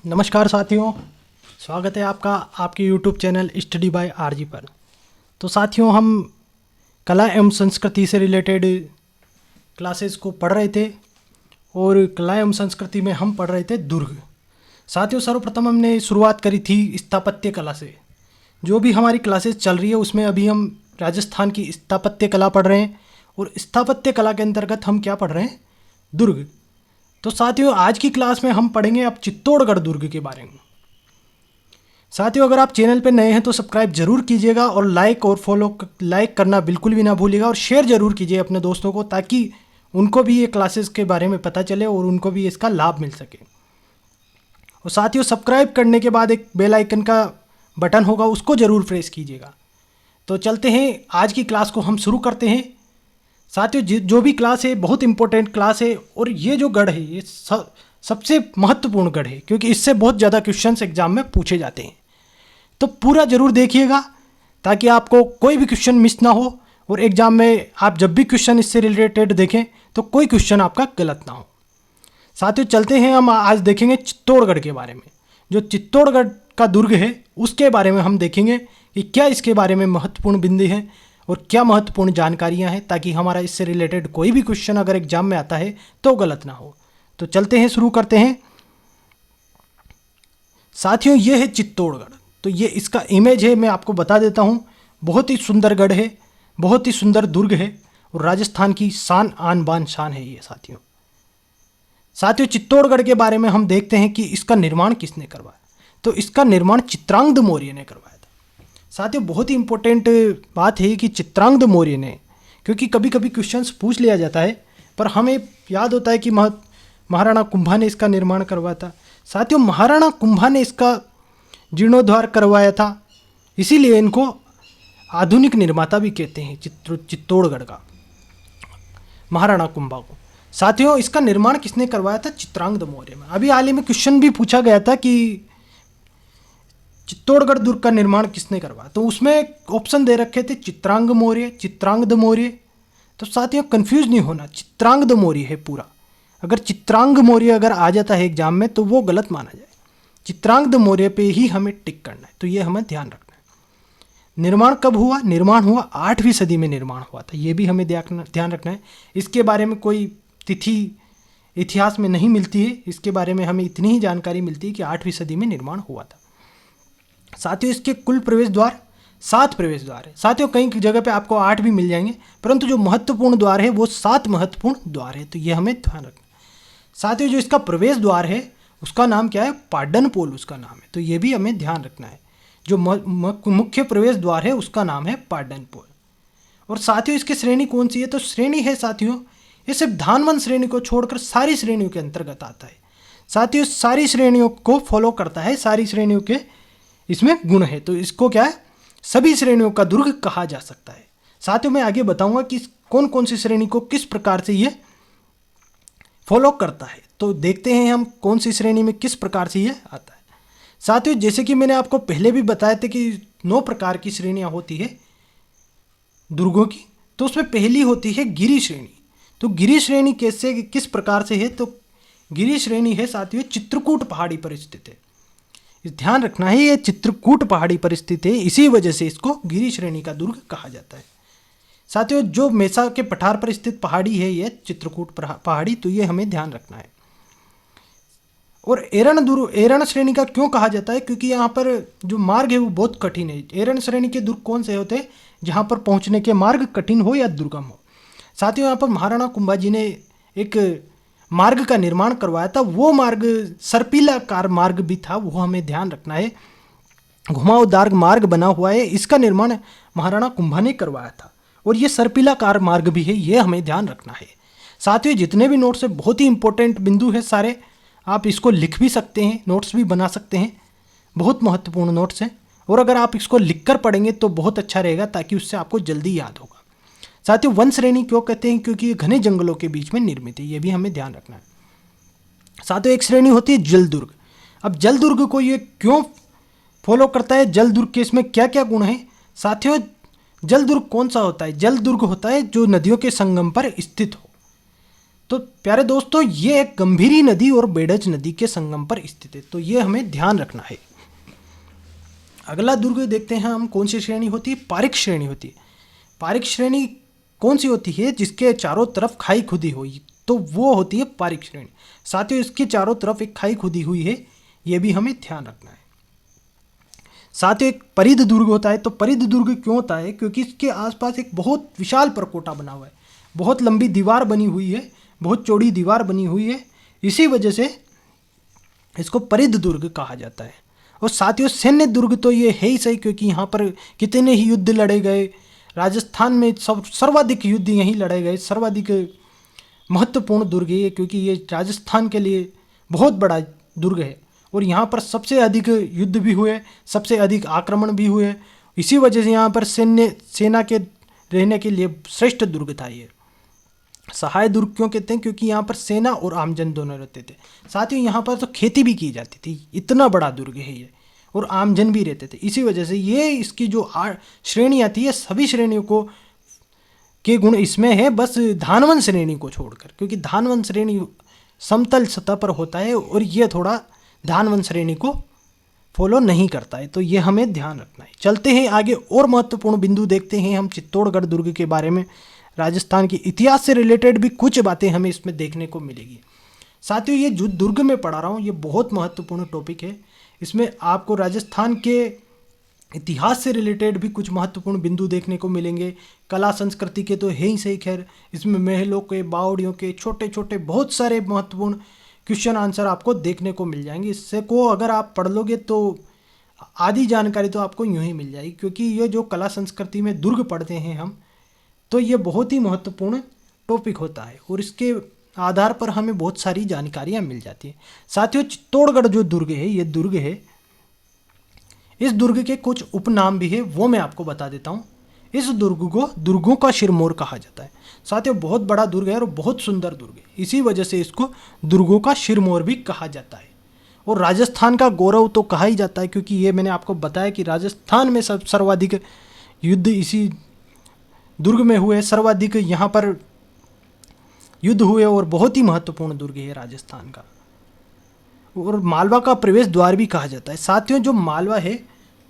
नमस्कार साथियों, स्वागत है आपका आपके YouTube channel study by RG पर। तो साथियों, हम कला एवं संस्कृति से रिलेटेड क्लासेस को पढ़ रहे थे और कला एवं संस्कृति में हम पढ़ रहे थे दुर्ग। साथियों, सर्वप्रथम हमने शुरुआत करी थी स्थापत्य कला से। जो भी हमारी क्लासेस चल रही है उसमें अभी हम राजस्थान की स्थापत्य कला पढ़ रहे हैं और स्थापत्य कला के अंतर्गत हम क्या पढ़ रहे हैं? दुर्ग। तो साथियों, आज की क्लास में हम पढ़ेंगे अब चित्तौड़गढ़ दुर्ग के बारे में। साथियों, अगर आप चैनल पर नए हैं तो सब्सक्राइब जरूर कीजिएगा और लाइक करना बिल्कुल भी ना भूलिएगा और शेयर जरूर कीजिए अपने दोस्तों को, ताकि उनको भी ये क्लासेस के बारे में पता चले और उनको भी इसका लाभ मिल सके। और साथियों, सब्सक्राइब करने के बाद एक बेल आइकन का बटन होगा, उसको ज़रूर प्रेस कीजिएगा। तो चलते हैं, आज की क्लास को हम शुरू करते हैं। साथियों, जो भी क्लास है बहुत इंपॉर्टेंट क्लास है और ये जो गढ़ है ये सबसे महत्वपूर्ण गढ़ है, क्योंकि इससे बहुत ज़्यादा क्वेश्चंस एग्जाम में पूछे जाते हैं। तो पूरा ज़रूर देखिएगा ताकि आपको कोई भी क्वेश्चन मिस ना हो और एग्जाम में आप जब भी क्वेश्चन इससे रिलेटेड देखें तो कोई क्वेश्चन आपका गलत ना हो। साथियों, चलते हैं, हम आज देखेंगे चित्तौड़गढ़ के बारे में। जो चित्तौड़गढ़ का दुर्ग है उसके बारे में हम देखेंगे कि क्या इसके बारे में महत्वपूर्ण बिंदु हैं और क्या महत्वपूर्ण जानकारियां हैं, ताकि हमारा इससे रिलेटेड कोई भी क्वेश्चन अगर एग्जाम में आता है तो गलत ना हो। तो चलते हैं, शुरू करते हैं। साथियों, ये है चित्तौड़गढ़। तो ये इसका इमेज है, मैं आपको बता देता हूँ। बहुत ही सुंदर गढ़ है, बहुत ही सुंदर दुर्ग है और राजस्थान की शान आन बान शान है ये। साथियों, चित्तौड़गढ़ के बारे में हम देखते हैं कि इसका निर्माण किसने करवाया। तो इसका निर्माण चित्रांगद मौर्य ने करवाया था। साथियों, बहुत ही इंपॉर्टेंट बात है कि चित्रांगद मौर्य ने, क्योंकि कभी कभी क्वेश्चंस पूछ लिया जाता है पर हमें याद होता है कि महाराणा कुंभा ने इसका निर्माण करवाया था। साथियों, महाराणा कुंभा ने इसका जीर्णोद्धार करवाया था, इसीलिए इनको आधुनिक निर्माता भी कहते हैं चित्तौड़गढ़ का, महाराणा कुंभा को। साथियों, इसका निर्माण किसने करवाया था? चित्रांगद मौर्य में। अभी हाल ही में क्वेश्चन भी पूछा गया था कि चित्तौड़गढ़ दुर्ग का निर्माण किसने करवाया, तो उसमें ऑप्शन दे रखे थे चित्रांग मौर्य, चित्रांगद मौर्य। तो साथियों, कंफ्यूज नहीं होना, चित्रांगद मौर्य है पूरा। अगर चित्रांग मौर्य अगर आ जाता है एग्जाम में तो वो गलत माना जाए। चित्रांगद मौर्य पे ही हमें टिक करना है, तो ये हमें ध्यान रखना है। निर्माण कब हुआ? निर्माण हुआ 8वीं सदी में निर्माण हुआ था, ये भी हमें ध्यान रखना है। इसके बारे में कोई तिथि इतिहास में नहीं मिलती है, इसके बारे में हमें इतनी ही जानकारी मिलती है कि 8वीं सदी में निर्माण हुआ था। साथियों, इसके कुल प्रवेश द्वार 7 प्रवेश द्वार है। साथियों, कई जगह पे आपको 8 भी मिल जाएंगे, परंतु जो महत्वपूर्ण द्वार है वो 7 महत्वपूर्ण द्वार है, तो ये हमें ध्यान रखना है। साथियों, जो इसका प्रवेश द्वार है उसका नाम क्या है? पाटनपोल उसका नाम है, तो ये भी हमें ध्यान रखना है। जो मुख्य प्रवेश द्वार है उसका नाम है पाटनपोल। और साथियों, इसकी श्रेणी कौन सी है? तो श्रेणी है साथियों, ये सिर्फ धानवन श्रेणी को छोड़कर सारी श्रेणियों के अंतर्गत आता है। साथियों, सारी श्रेणियों को फॉलो करता है, सारी श्रेणियों के इसमें गुण है, तो इसको क्या है? सभी श्रेणियों का दुर्ग कहा जा सकता है। साथियों, मैं आगे बताऊंगा कि कौन कौन सी श्रेणी को किस प्रकार से ये फॉलो करता है। तो देखते हैं हम कौन सी श्रेणी में किस प्रकार से ये आता है। साथियों, जैसे कि मैंने आपको पहले भी बताया था कि 9 प्रकार की श्रेणियां होती है दुर्गों की। तो उसमें पहली होती है गिरी श्रेणी। तो गिरी श्रेणी कैसे किस प्रकार से है? तो गिरी श्रेणी है साथियों चित्रकूट पहाड़ी पर स्थित है। ध्यान रखना है, ये चित्रकूट पहाड़ी पर स्थित है, इसी वजह से इसको गिरी श्रेणी का दुर्ग कहा जाता है। साथियों, जो मेसा के पठार पर स्थित पहाड़ी है ये चित्रकूट पहाड़ी, तो ये हमें ध्यान रखना है। और एरण श्रेणी का क्यों कहा जाता है? क्योंकि यहाँ पर जो मार्ग है वो बहुत कठिन है। एरण श्रेणी के दुर्ग कौन से होते हैं? जहाँ पर पहुँचने के मार्ग कठिन हो या दुर्गम हो। साथियों, यहाँ पर महाराणा कुंभा जी ने एक मार्ग का निर्माण करवाया था, वो मार्ग सर्पिलाकार मार्ग भी था, वो हमें ध्यान रखना है। घुमावदार मार्ग बना हुआ है, इसका निर्माण महाराणा कुंभा ने करवाया था और ये सर्पिलाकार मार्ग भी है, ये हमें ध्यान रखना है। साथियों, जितने भी नोट्स है बहुत ही इंपॉर्टेंट बिंदु है सारे, आप इसको लिख भी सकते हैं, नोट्स भी बना सकते हैं, बहुत महत्वपूर्ण नोट्स हैं। और अगर आप इसको लिख कर पढ़ेंगे तो बहुत अच्छा रहेगा, ताकि उससे आपको जल्दी याद होगा। साथियों, वन श्रेणी क्यों कहते हैं? क्योंकि ये घने जंगलों के बीच में निर्मित है, ये भी हमें ध्यान रखना है। साथियों, एक श्रेणी होती है जल दुर्ग। अब जल दुर्ग को ये क्यों फॉलो करता है? जल दुर्ग के इसमें क्या क्या गुण है? साथियों, जल दुर्ग कौन सा होता है? जल दुर्ग होता है जो नदियों के संगम पर स्थित हो। तो प्यारे दोस्तों, ये एक गंभीरी नदी और बेडज नदी के संगम पर स्थित है, तो ये हमें ध्यान रखना है। अगला दुर्ग देखते हैं हम, कौन सी श्रेणी होती है? पारिक श्रेणी होती है। पारिक श्रेणी कौन सी होती है? जिसके चारों तरफ खाई खुदी हुई, तो वो होती है पारिक श्रेणी। साथियों, इसके चारों तरफ एक खाई खुदी हुई है, ये भी हमें ध्यान रखना है। साथियों, एक परिध दुर्ग होता है। तो परिध दुर्ग क्यों होता है? क्योंकि इसके आसपास एक बहुत विशाल परकोटा बना हुआ है, बहुत लंबी दीवार बनी हुई है, बहुत चौड़ी दीवार बनी हुई है, इसी वजह से इसको परिध दुर्ग कहा जाता है। और साथियों, सैन्य दुर्ग तो ये है ही सही, क्योंकि यहाँ पर कितने ही युद्ध लड़े गए। राजस्थान में सर्वाधिक युद्ध यहीं लड़े गए, सर्वाधिक महत्वपूर्ण दुर्ग है ये, क्योंकि ये राजस्थान के लिए बहुत बड़ा दुर्ग है और यहाँ पर सबसे अधिक युद्ध भी हुए, सबसे अधिक आक्रमण भी हुए। इसी वजह से यहाँ पर सेना के रहने के लिए श्रेष्ठ दुर्ग था ये। सहाय दुर्ग क्यों कहते हैं? क्योंकि यहाँ पर सेना और आमजन दोनों रहते थे। साथ ही यहाँ पर तो खेती भी की जाती थी, इतना बड़ा दुर्ग है ये, और आमजन भी रहते थे। इसी वजह से ये इसकी जो श्रेणी आती है, सभी श्रेणियों को के गुण इसमें है, बस धानवन श्रेणी को छोड़कर, क्योंकि धानवन श्रेणी समतल सतह पर होता है और ये थोड़ा धानवन श्रेणी को फॉलो नहीं करता है, तो ये हमें ध्यान रखना है। चलते हैं आगे, और महत्वपूर्ण बिंदु देखते हैं हम चित्तौड़गढ़ दुर्ग के बारे में। राजस्थान के इतिहास से रिलेटेड भी कुछ बातें हमें इसमें देखने को मिलेगी। साथियों, ये जो दुर्ग में पढ़ा रहा हूँ, ये बहुत महत्वपूर्ण टॉपिक है। इसमें आपको राजस्थान के इतिहास से रिलेटेड भी कुछ महत्वपूर्ण बिंदु देखने को मिलेंगे। कला संस्कृति के तो है ही सही, खैर इसमें महलों के, बावड़ियों के, छोटे छोटे बहुत सारे महत्वपूर्ण क्वेश्चन आंसर आपको देखने को मिल जाएंगे। इससे को अगर आप पढ़ लोगे तो आधी जानकारी तो आपको यूँ ही मिल जाएगी, क्योंकि ये जो कला संस्कृति में दुर्ग पढ़ते हैं हम, तो ये बहुत ही महत्वपूर्ण टॉपिक होता है और इसके आधार पर हमें बहुत सारी जानकारियाँ मिल जाती हैं। साथियों, चित्तौड़गढ़ जो दुर्ग है, ये दुर्ग है, इस दुर्ग के कुछ उपनाम भी है, वो मैं आपको बता देता हूँ। इस दुर्ग को दुर्गों का सिरमौर कहा जाता है। साथियों, बहुत बड़ा दुर्ग है और बहुत सुंदर दुर्ग है, इसी वजह से इसको दुर्गों का सिरमौर भी कहा जाता है। और राजस्थान का गौरव तो कहा ही जाता है, क्योंकि ये मैंने आपको बताया कि राजस्थान में सर्वाधिक युद्ध इसी दुर्ग में हुए, सर्वाधिक यहाँ पर युद्ध हुए और बहुत ही महत्वपूर्ण दुर्ग है राजस्थान का। और मालवा का प्रवेश द्वार भी कहा जाता है। साथियों, जो मालवा है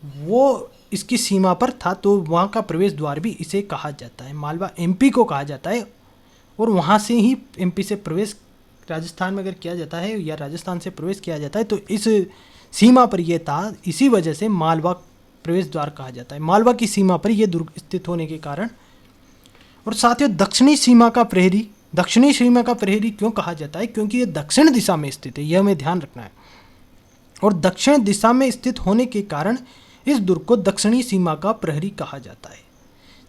वो इसकी सीमा पर था, तो वहाँ का प्रवेश द्वार भी इसे कहा जाता है। मालवा एमपी को कहा जाता है और वहाँ से ही एमपी से प्रवेश राजस्थान में अगर किया जाता है या राजस्थान से प्रवेश किया जाता है तो इस सीमा पर यह था, इसी वजह से मालवा प्रवेश द्वार कहा जाता है। मालवा की सीमा पर यह दुर्ग स्थित होने के कारण। और साथियों, दक्षिणी सीमा का प्रहरी क्यों कहा जाता है? क्योंकि ये दक्षिण दिशा में स्थित है, यह हमें ध्यान रखना है। और दक्षिण दिशा में स्थित होने के कारण इस दुर्ग को दक्षिणी सीमा का प्रहरी कहा जाता है।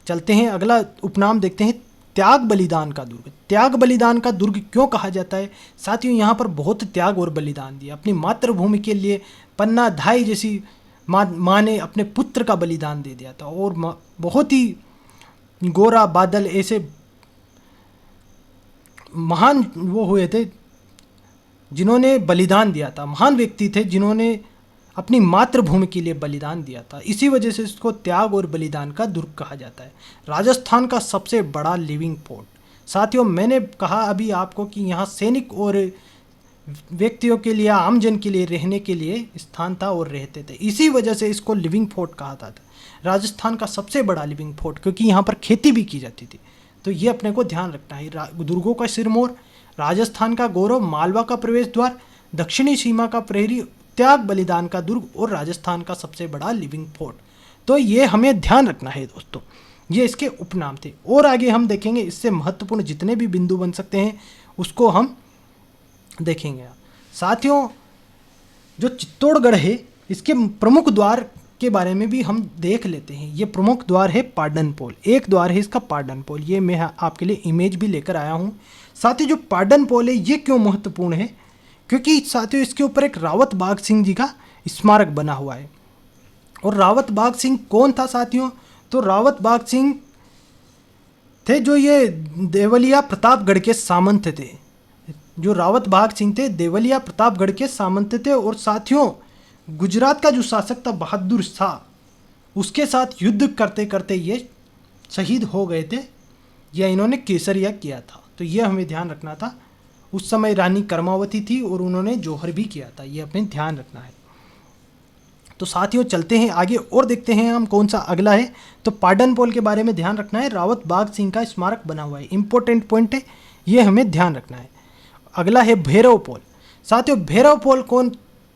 चलते हैं, अगला उपनाम देखते हैं, त्याग बलिदान का दुर्ग। त्याग बलिदान का दुर्ग क्यों कहा जाता है? साथियों, यहाँ पर बहुत त्याग और बलिदान दिया। अपनी मातृभूमि के लिए पन्ना धाई जैसी माँ ने अपने पुत्र का बलिदान दे दिया था। और बहुत ही गोरा बादल ऐसे महान वो हुए थे जिन्होंने बलिदान दिया था, महान व्यक्ति थे जिन्होंने अपनी मातृभूमि के लिए बलिदान दिया था। इसी वजह से इसको त्याग और बलिदान का दुर्ग कहा जाता है। राजस्थान का सबसे बड़ा लिविंग फोर्ट। साथियों, मैंने कहा अभी आपको कि यहाँ सैनिक और व्यक्तियों के लिए, आमजन के लिए रहने के लिए स्थान था और रहते थे, इसी वजह से इसको लिविंग फोर्ट कहा था। राजस्थान का सबसे बड़ा लिविंग फोर्ट, क्योंकि यहाँ पर खेती भी की जाती थी, तो ये अपने को ध्यान रखना है। दुर्गों का सिरमौर, राजस्थान का गौरव, मालवा का प्रवेश द्वार, दक्षिणी सीमा का प्रहरी, त्याग बलिदान का दुर्ग और राजस्थान का सबसे बड़ा लिविंग फोर्ट, तो ये हमें ध्यान रखना है दोस्तों। ये इसके उपनाम थे। और आगे हम देखेंगे, इससे महत्वपूर्ण जितने भी बिंदु बन सकते हैं उसको हम देखेंगे। साथियों, जो चित्तौड़गढ़ है, इसके प्रमुख द्वार के बारे में भी हम देख लेते हैं। ये प्रमुख द्वार है पाटनपोल। एक द्वार है इसका पाटनपोल, ये मैं आपके लिए इमेज भी लेकर आया हूँ। साथियों, जो पाटनपोल है ये क्यों महत्वपूर्ण है? क्योंकि साथियों, इसके ऊपर एक रावत बाघ सिंह जी का स्मारक बना हुआ है। और रावत बाघ सिंह कौन था साथियों? तो रावत बाघ सिंह थे जो ये देवलिया प्रतापगढ़ के सामंत थे। जो रावत बाघ सिंह थे देवलिया प्रतापगढ़ के सामंत थे। और साथियों, गुजरात का जो शासक था बहादुर शाह, उसके साथ युद्ध करते करते ये शहीद हो गए थे, या इन्होंने केसरिया किया था। तो ये हमें ध्यान रखना था। उस समय रानी कर्मावती थी और उन्होंने जौहर भी किया था, ये हमें ध्यान रखना है। तो साथियों चलते हैं आगे और देखते हैं हम कौन सा अगला है। तो पाटन पोल के बारे में ध्यान रखना है, रावत बाघ सिंह का स्मारक बना हुआ है, इंपॉर्टेंट पॉइंट है, ये हमें ध्यान रखना है। अगला है भैरव पोल। साथियों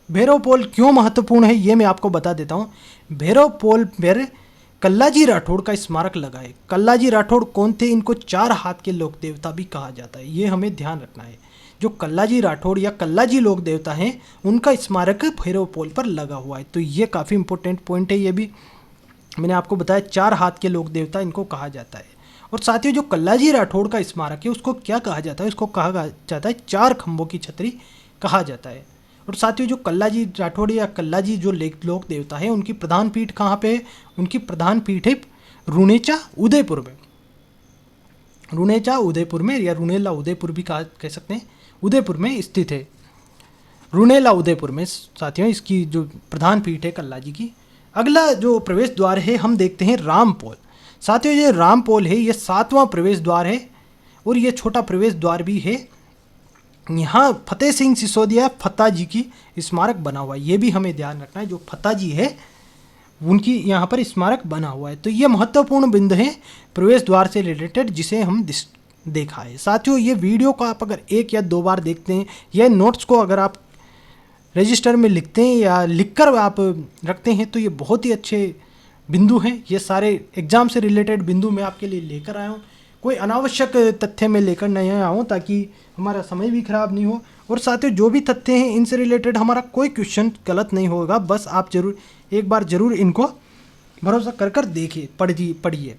भैरव पोल क्यों महत्वपूर्ण है ये मैं आपको बता देता हूँ। भैरव पोल पर कल्लाजी राठौड़ का स्मारक लगा है। कल्लाजी राठौड़ कौन थे? इनको 4 हाथ के लोक देवता भी कहा जाता है, ये हमें ध्यान रखना है। जो कल्लाजी राठौड़ या कल्लाजी लोक देवता हैं उनका स्मारक भैरव पोल पर लगा हुआ है, तो ये काफ़ी इंपॉर्टेंट पॉइंट है। ये भी मैंने आपको बताया 4 हाथ के लोक देवता इनको कहा जाता है। और साथियों जो कल्लाजी राठौड़ का स्मारक है उसको क्या कहा जाता है? उसको कहा जाता है 4 खंभों की छतरी कहा जाता है। और साथियों जो कल्लाजी राठौड़ या कल्लाजी जो लोक देवता है उनकी प्रधान पीठ कहाँ पे है? उनकी प्रधान पीठ है रुणेचा उदयपुर में। रुणेचा उदयपुर में या रुणेला उदयपुर भी कह सकते हैं, उदयपुर में स्थित है। रुणेला उदयपुर में साथियों इसकी जो प्रधान पीठ है कल्लाजी की। अगला जो प्रवेश द्वार है हम देखते हैं रामपोल। साथियों ये रामपोल है, ये 7वां प्रवेश द्वार है और ये छोटा प्रवेश द्वार भी है। यहाँ फतेह सिंह सिसोदिया फत्ता जी की स्मारक बना हुआ है, ये भी हमें ध्यान रखना है। जो फत्ता जी है उनकी यहाँ पर स्मारक बना हुआ है, तो ये महत्वपूर्ण बिंदु है प्रवेश द्वार से रिलेटेड जिसे हम देखा है। साथियों ये वीडियो को आप अगर 1 या 2 बार देखते हैं या नोट्स को अगर आप रजिस्टर में लिखते हैं या लिखकर आप रखते हैं तो ये बहुत ही अच्छे बिंदु हैं। ये सारे एग्जाम से रिलेटेड बिंदु मैं आपके लिए लेकर आया हूँ, कोई अनावश्यक तथ्य में लेकर नहीं आया हूँ ताकि हमारा समय भी खराब नहीं हो। और साथियों जो भी तथ्य हैं इनसे रिलेटेड हमारा कोई क्वेश्चन गलत नहीं होगा, बस आप एक बार जरूर इनको भरोसा कर देखिए, पढ़िए।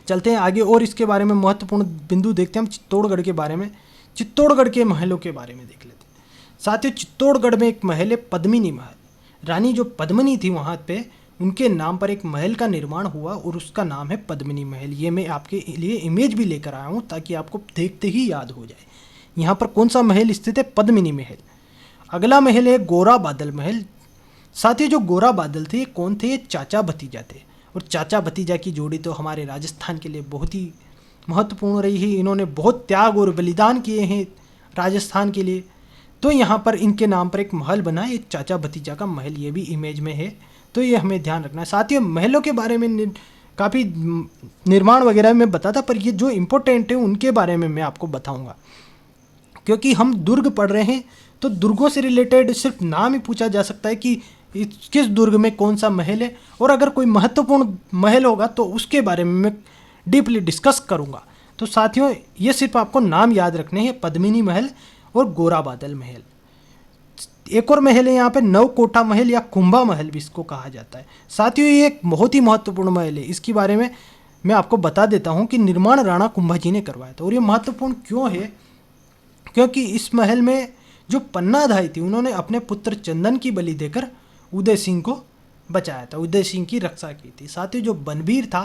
चलते हैं आगे और इसके बारे में महत्वपूर्ण बिंदु देखते हैं हम चित्तौड़गढ़ के बारे में। चित्तौड़गढ़ के महलों के बारे में देख लेते हैं। साथियों चित्तौड़गढ़ में एक महल है पद्मिनी महल। रानी जो पद्मिनी थी वहाँ पे उनके नाम पर एक महल का निर्माण हुआ और उसका नाम है पद्मिनी महल। ये मैं आपके लिए इमेज भी लेकर आया हूँ ताकि आपको देखते ही याद हो जाए। यहाँ पर कौन सा महल स्थित है? पद्मिनी महल। अगला महल है गोरा बादल महल। साथियों जो गोरा बादल थे कौन थे? चाचा भतीजा थे और चाचा भतीजा की जोड़ी तो हमारे राजस्थान के लिए बहुत ही महत्वपूर्ण रही है। इन्होंने बहुत त्याग और बलिदान किए हैं राजस्थान के लिए, तो यहाँ पर इनके नाम पर एक महल बना है, चाचा भतीजा का महल, ये भी इमेज में है, तो ये हमें ध्यान रखना है। साथियों महलों के बारे में काफ़ी निर्माण वगैरह में बताता, पर ये जो इम्पोर्टेंट है उनके बारे में मैं आपको बताऊँगा, क्योंकि हम दुर्ग पढ़ रहे हैं तो दुर्गों से रिलेटेड सिर्फ नाम ही पूछा जा सकता है कि किस दुर्ग में कौन सा महल है, और अगर कोई महत्वपूर्ण महल होगा तो उसके बारे में मैं डीपली डिस्कस करूंगा। तो साथियों ये सिर्फ आपको नाम याद रखने हैं, पद्मिनी महल और गोरा बादल महल। एक और महल है यहाँ पे नवकोटा महल या कुंभा महल भी इसको कहा जाता है। साथियों ये एक बहुत ही महत्वपूर्ण महल है, इसके बारे में मैं आपको बता देता हूँ कि निर्माण राणा कुंभा जी ने करवाया था। और ये महत्वपूर्ण क्यों है? क्योंकि इस महल में जो पन्नाधाई थी उन्होंने अपने पुत्र चंदन की बलि देकर उदय सिंह को बचाया था, उदय सिंह की रक्षा की थी। साथ ही जो बनबीर था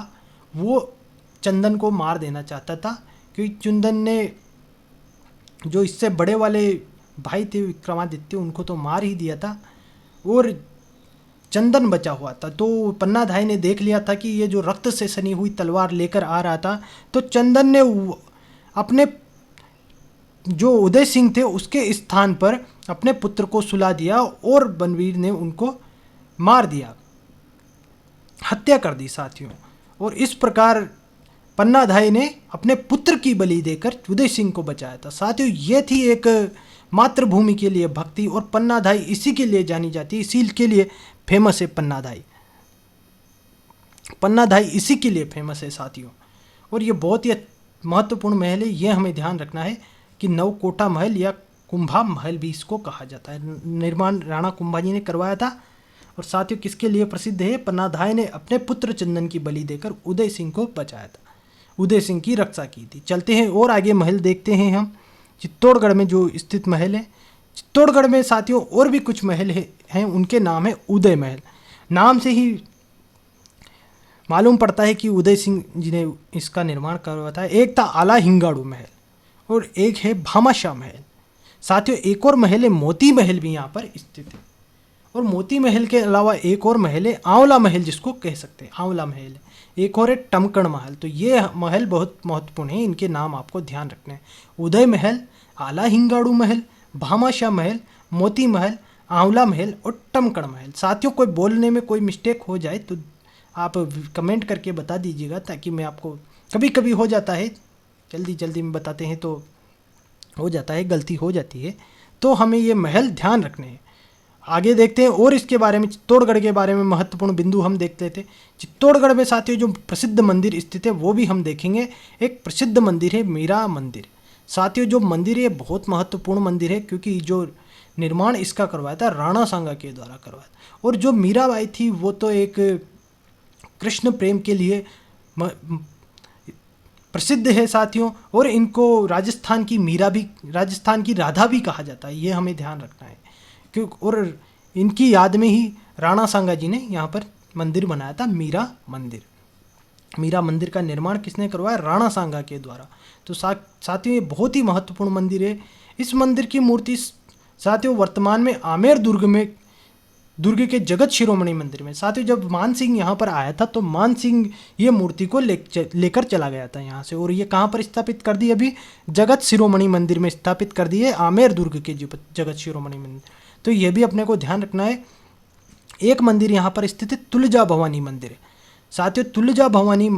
वो चंदन को मार देना चाहता था, क्योंकि चंदन ने जो इससे बड़े वाले भाई थे विक्रमादित्य उनको तो मार ही दिया था और चंदन बचा हुआ था। तो पन्नाधाई ने देख लिया था कि ये जो रक्त से सनी हुई तलवार लेकर आ रहा था, तो चंदन ने अपने जो उदय सिंह थे उसके स्थान पर अपने पुत्र को सुला दिया और बनवीर ने उनको मार दिया, हत्या कर दी साथियों। और इस प्रकार पन्नाधाई ने अपने पुत्र की बलि देकर उदय सिंह को बचाया था। साथियों ये थी एक मातृभूमि के लिए भक्ति, और पन्नाधाई इसी के लिए जानी जाती है, इसी के लिए फेमस है पन्नाधाई। पन्नाधाई इसी के लिए फेमस है साथियों। और ये बहुत ही महत्वपूर्ण महल है, ये हमें ध्यान रखना है कि नवकोटा महल या कुंभा महल भी इसको कहा जाता है। निर्माण राणा कुंभा जी ने करवाया था। और साथियों किसके लिए प्रसिद्ध है? पन्नाधाई ने अपने पुत्र चंदन की बलि देकर उदय सिंह को बचाया था, उदय सिंह की रक्षा की थी। चलते हैं और आगे महल देखते हैं हम चित्तौड़गढ़ में जो स्थित महल है। चित्तौड़गढ़ में साथियों और भी कुछ महल हैं, उनके नाम है उदय महल। नाम से ही मालूम पड़ता है कि उदय सिंह जी ने इसका निर्माण करवाया था। एक था आला हिंगाड़ू महल और एक है भामाशाह महल। साथियों एक और महल है मोती महल भी यहाँ पर स्थित है। और मोती महल के अलावा एक और महल है आंवला महल, जिसको कह सकते हैं आंवला महल है। एक और है टमकण महल। तो ये महल बहुत महत्वपूर्ण है, इनके नाम आपको ध्यान रखने हैं। उदय महल, आला हिंगाड़ू महल, भामाशाह महल, मोती महल, आंवला महल और टमकण महल। साथियों, कोई बोलने में कोई मिस्टेक हो जाए तो आप कमेंट करके बता दीजिएगा, ताकि मैं आपको, कभी कभी हो जाता है, जल्दी में बताते हैं तो हो जाता है, गलती हो जाती है, तो हमें ये महल ध्यान रखने हैं। आगे देखते हैं और इसके बारे में, चित्तौड़गढ़ के बारे में महत्वपूर्ण बिंदु हम देख लेते हैं। चित्तौड़गढ़ में साथियों जो प्रसिद्ध मंदिर स्थित है वो भी हम देखेंगे। एक प्रसिद्ध मंदिर है मीरा मंदिर। साथियों जो मंदिर है बहुत महत्वपूर्ण मंदिर है, क्योंकि जो निर्माण इसका करवाया था राणा सांगा के द्वारा करवाया था। और जो मीराबाई थी वो तो एक कृष्ण प्रेम के लिए प्रसिद्ध है साथियों, और इनको राजस्थान की मीरा भी, राजस्थान की राधा भी कहा जाता है, ये हमें ध्यान रखना है। क्यों, और इनकी याद में ही राणा सांगा जी ने यहाँ पर मंदिर बनाया था, मीरा मंदिर। मीरा मंदिर का निर्माण किसने करवाया? राणा सांगा के द्वारा। तो साथियों ये बहुत ही महत्वपूर्ण मंदिर है। इस मंदिर की मूर्ति साथियों वर्तमान में आमेर दुर्ग के जगत शिरोमणि मंदिर में। साथियों जब मान सिंह यहाँ पर आया था तो मान सिंह ये मूर्ति को लेकर चला गया था यहाँ से, और ये कहाँ पर स्थापित कर दी? अभी जगत शिरोमणि मंदिर में स्थापित कर दी है, आमेर दुर्ग के जगत शिरोमणि मंदिर। तो ये भी अपने को ध्यान रखना है। एक मंदिर यहाँ पर स्थित है, तुलजा भवानी मंदिर है। साथियों तुलजा भवानी,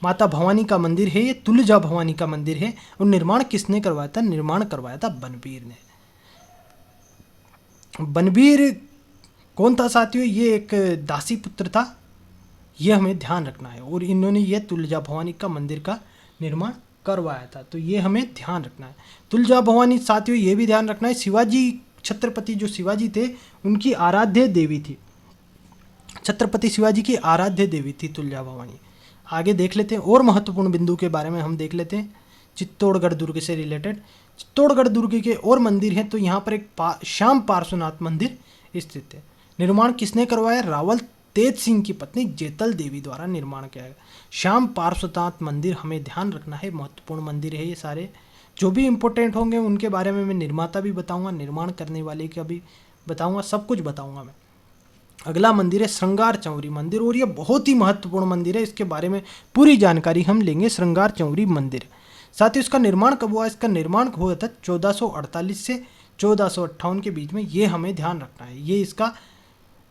माता भवानी का मंदिर है ये, तुलजा भवानी का मंदिर है। और निर्माण किसने करवाया था? निर्माण करवाया था बनबीर ने। बनबीर कौन था साथियों? ये एक दासी पुत्र था, ये हमें ध्यान रखना है। और इन्होंने ये तुलजा भवानी का मंदिर का निर्माण करवाया था, तो ये हमें ध्यान रखना है। तुलजा भवानी साथियों ये भी ध्यान रखना है, शिवाजी छत्रपति जो शिवाजी थे उनकी आराध्य देवी थी। छत्रपति शिवाजी की आराध्य देवी थी तुलजा भवानी। आगे देख लेते हैं और महत्वपूर्ण बिंदु के बारे में हम देख लेते हैं चित्तौड़गढ़ दुर्ग से रिलेटेड। चित्तौड़गढ़ दुर्ग के और मंदिर हैं, तो यहाँ पर एक श्याम पार्श्वनाथ मंदिर स्थित है। निर्माण किसने करवाया? रावल तेज सिंह की पत्नी जेतल देवी द्वारा निर्माण किया गया। श्याम पार्श्वनाथ मंदिर हमें ध्यान रखना है, महत्वपूर्ण मंदिर है ये सारे। जो भी इंपॉर्टेंट होंगे उनके बारे में मैं निर्माता भी बताऊंगा, निर्माण करने वाले का भी बताऊंगा, सब कुछ बताऊंगा मैं। अगला मंदिर है श्रृंगार चौरी मंदिर, और ये बहुत ही महत्वपूर्ण मंदिर है, इसके बारे में पूरी जानकारी हम लेंगे। श्रृंगार चौरी मंदिर साथ ही इसका निर्माण कब हुआ? इसका निर्माण हुआ था 1448 से 1458 के बीच में, ये हमें ध्यान रखना है। ये इसका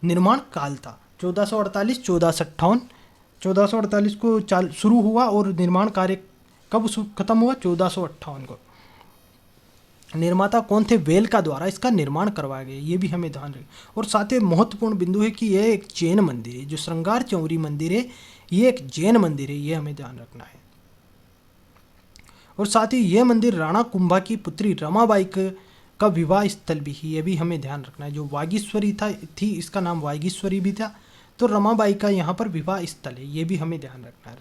निर्माण काल था 1448 1458। 1448 को शुरू हुआ और निर्माण कार्य कब खत्म हुआ? 1458 को। निर्माता कौन थे? वेल का द्वारा इसका निर्माण करवाया गया, ये भी हमें ध्यान रखें। और साथ ही महत्वपूर्ण बिंदु है कि यह एक जैन मंदिर है। जो श्रृंगार चौरी मंदिर है ये एक जैन मंदिर है, ये हमें ध्यान रखना है। और साथ ही ये मंदिर राणा कुंभा की पुत्री रमाबाई का विवाह स्थल भी है, ये भी हमें ध्यान रखना है। जो वागीश्वरी थी इसका नाम वागीश्वरी भी था, तो रमाबाई का यहाँ पर विवाह स्थल है, ये भी हमें ध्यान रखना है।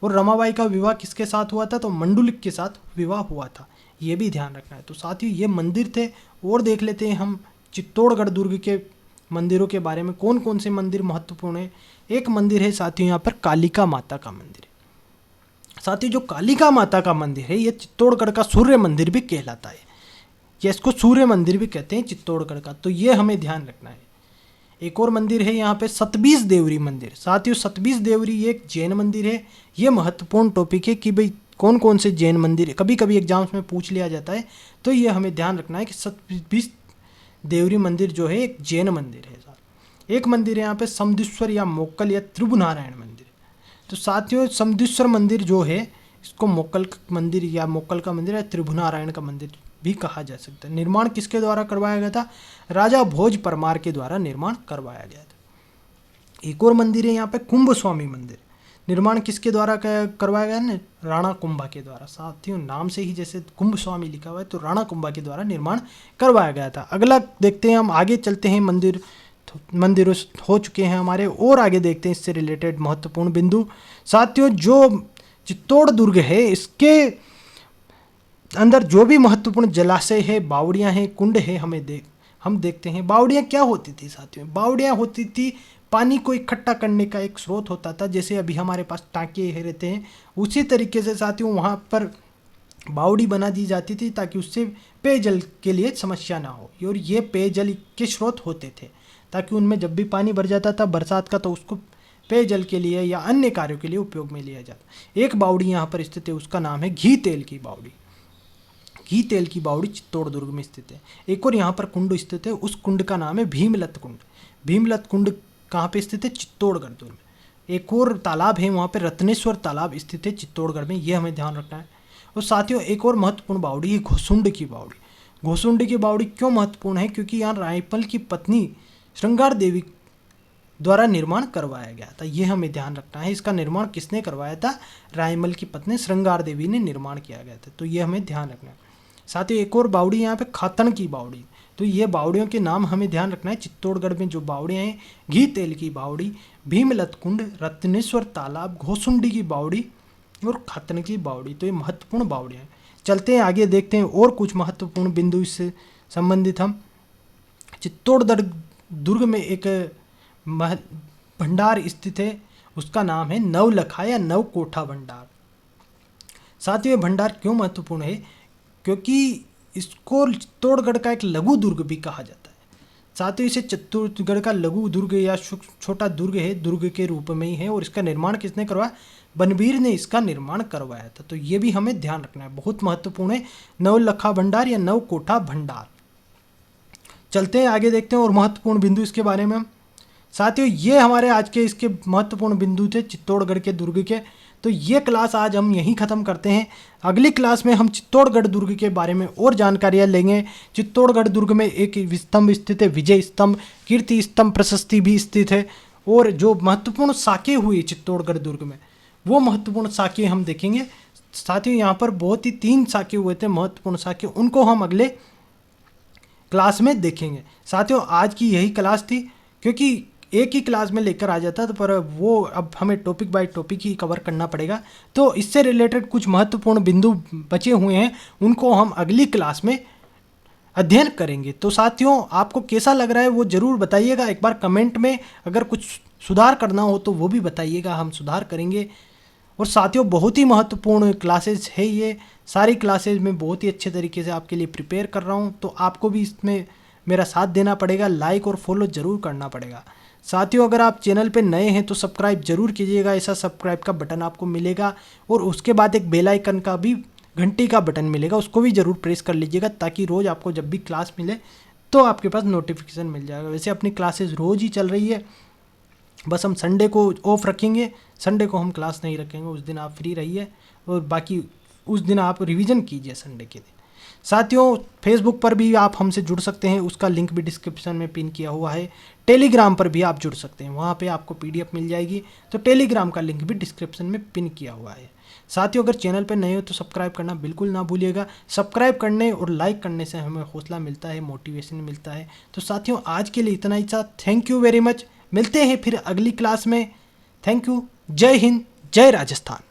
और रमाबाई का विवाह किसके साथ हुआ था? तो मंडुलिक के साथ विवाह हुआ था, ये भी ध्यान रखना है। तो साथियों ये मंदिर थे। और देख लेते हैं हम चित्तौड़गढ़ दुर्ग के मंदिरों के बारे में, कौन कौन से मंदिर महत्वपूर्ण है। एक मंदिर है साथियों यहाँ पर कालिका माता का मंदिर है। साथियों जो कालिका माता का मंदिर है ये चित्तौड़गढ़ का सूर्य मंदिर भी कहलाता है, या इसको सूर्य मंदिर भी कहते हैं चित्तौड़गढ़ का, तो ये हमें ध्यान रखना है। एक और मंदिर है यहाँ पे सतबीस देवरी मंदिर। साथियों सतबीस देवरी ये एक जैन मंदिर है, ये महत्वपूर्ण टॉपिक है कि भाई कौन कौन से जैन मंदिर है, कभी कभी एग्जाम्स में पूछ लिया जाता है, तो ये हमें ध्यान रखना है कि सतबीस देवरी मंदिर जो है एक जैन मंदिर है। एक मंदिर है यहाँ पे समदेश्वर या मोक्कल या त्रिभुनारायण मंदिर। तो साथियों समदेश्वर मंदिर जो है इसको मोक्कल मंदिर या मोक्कल का मंदिर या त्रिभुनारायण का मंदिर भी कहा जा सकता है। निर्माण किसके द्वारा करवाया गया था? राजा भोज परमार के द्वारा निर्माण करवाया गया था। एक और मंदिर है यहाँ पे कुंभ स्वामी मंदिर। निर्माण किसके द्वारा करवाया गया ना? राणा कुंभा के द्वारा। साथियों नाम से ही जैसे कुंभ स्वामी लिखा हुआ है, तो राणा कुंभा के द्वारा निर्माण करवाया गया था। अगला देखते हैं, हम आगे चलते हैं। मंदिर हो चुके हैं हमारे, और आगे देखते हैं इससे रिलेटेड महत्वपूर्ण बिंदु। साथियों जो चित्तौड़ दुर्ग है इसके अंदर जो भी महत्वपूर्ण जलाशय है, बावड़ियाँ हैं, कुंड है, हम देखते हैं। बावड़ियाँ क्या होती थी साथियों? बावड़ियाँ होती थी पानी को इकट्ठा करने का एक स्रोत होता था, जैसे अभी हमारे पास टाँके रहते हैं, उसी तरीके से साथियों वहाँ पर बावड़ी बना दी जाती थी ताकि उससे पेयजल के लिए समस्या ना हो, और ये पेयजल के स्रोत होते थे। ताकि उनमें जब भी पानी भर जाता था बरसात का तो उसको पेयजल के लिए या अन्य कार्यों के लिए उपयोग में लिया जाता। एक बावड़ी यहाँ पर स्थित है, उसका नाम है घी तेल की बावड़ी। घी तेल की बावड़ी चित्तौड़ दुर्ग में स्थित है। एक और यहाँ पर कुंड स्थित है, उस कुंड का नाम है भीमलत कुंड। भीमलत कुंड कहाँ पे स्थित है? चित्तौड़गढ़ दुर्ग में। एक और तालाब है वहाँ पे रत्नेश्वर तालाब स्थित है चित्तौड़गढ़ में, ये हमें ध्यान रखना है। और साथियों एक और महत्वपूर्ण बावड़ी है घोसुंड की बावड़ी। घोसुंड की बावड़ी क्यों महत्वपूर्ण है? क्योंकि यहाँ रायपल की पत्नी श्रृंगार देवी द्वारा निर्माण करवाया गया था, ये हमें ध्यान रखना है। इसका निर्माण किसने करवाया था? रायमल की पत्नी श्रृंगार देवी ने निर्माण किया गया था, तो ये हमें ध्यान रखना है। साथ ही एक और बावड़ी यहाँ पे खातन की बावड़ी, तो ये बावड़ियों के नाम हमें ध्यान रखना है। चित्तौड़गढ़ में जो बावड़ियाँ हैं, घी तेल की बावड़ी, भीमलत कुंड, रत्नेश्वर तालाब, घोसुंडी की बावड़ी और खातन की बावड़ी, तो ये महत्वपूर्ण बावड़ियाँ हैं। चलते हैं आगे, देखते हैं और कुछ महत्वपूर्ण बिंदु इससे संबंधित हम। चित्तौड़गढ़ दुर्ग में एक भंडार स्थित है, उसका नाम है नवलखा या नवकोठा भंडार। साथ ही ये भंडार क्यों महत्वपूर्ण है? क्योंकि इसको चित्तौड़गढ़ का एक लघु दुर्ग भी कहा जाता है। साथ ही इसे चित्तौड़गढ़ का लघु दुर्ग या छोटा दुर्ग है, दुर्ग के रूप में ही है। और इसका निर्माण किसने करवाया? बनवीर ने इसका निर्माण करवाया था, तो ये भी हमें ध्यान रखना है, बहुत महत्वपूर्ण है नवलखा भंडार या नवकोठा भंडार। चलते हैं आगे, देखते हैं और महत्वपूर्ण बिंदु इसके बारे में हम। साथियों ये हमारे आज के इसके महत्वपूर्ण बिंदु थे चित्तौड़गढ़ के दुर्ग के। तो ये क्लास आज हम यहीं ख़त्म करते हैं। अगली क्लास में हम चित्तौड़गढ़ दुर्ग के बारे में और जानकारियाँ लेंगे। चित्तौड़गढ़ दुर्ग में एक स्तंभ स्थित है, विजय स्तंभ, कीर्ति स्तंभ प्रशस्ति भी स्थित है। और जो महत्वपूर्ण साके हुई चित्तौड़गढ़ दुर्ग में, वो महत्वपूर्ण साके हम देखेंगे। साथियों यहाँ पर बहुत ही 3 साके हुए थे महत्वपूर्ण साके, उनको हम अगले क्लास में देखेंगे। साथियों आज की यही क्लास थी, क्योंकि एक ही क्लास में लेकर आ जाता तो पर वो अब हमें topic by topic he cover करना पड़ेगा। तो इससे रिलेटेड कुछ महत्वपूर्ण बिंदु बचे हुए हैं, उनको हम अगली क्लास में अध्ययन करेंगे। तो साथियों आपको कैसा लग रहा है वो ज़रूर बताइएगा। एक बार कमेंट में अगर कुछ सुधार करना हो तो वो भी बताइएगा, हम सुधार करेंगे। और साथियों बहुत ही महत्वपूर्ण क्लासेस है ये, सारी क्लासेस मैं बहुत ही अच्छे तरीके से आपके लिए प्रिपेयर कर रहा हूँ, तो आपको भी इसमें मेरा साथ देना पड़ेगा, लाइक और फॉलो ज़रूर करना पड़ेगा। साथियों अगर आप चैनल पे नए हैं तो सब्सक्राइब जरूर कीजिएगा, ऐसा सब्सक्राइब का बटन आपको मिलेगा और उसके बाद एक बेल आइकन का भी घंटी का बटन मिलेगा, उसको भी ज़रूर प्रेस कर लीजिएगा, ताकि रोज़ आपको जब भी क्लास मिले तो आपके पास नोटिफिकेशन मिल जाएगा। वैसे अपनी क्लासेस रोज़ ही चल रही है, बस हम संडे को ऑफ रखेंगे, संडे को हम क्लास नहीं रखेंगे, उस दिन आप फ्री रहिए और बाकी उस दिन आप रिवीजन कीजिए संडे के दिन। साथियों फेसबुक पर भी आप हमसे जुड़ सकते हैं, उसका लिंक भी डिस्क्रिप्शन में पिन किया हुआ है। टेलीग्राम पर भी आप जुड़ सकते हैं, वहाँ पे आपको PDF मिल जाएगी, तो टेलीग्राम का लिंक भी डिस्क्रिप्शन में पिन किया हुआ है। साथियों अगर चैनल पर नए हो तो सब्सक्राइब करना बिल्कुल ना भूलिएगा। सब्सक्राइब करने और लाइक करने से हमें हौसला मिलता है, मोटिवेशन मिलता है। तो साथियों आज के लिए इतना ही था, थैंक यू वेरी मच। मिलते हैं फिर अगली क्लास में। Thank you. जय हिंद, जय राजस्थान।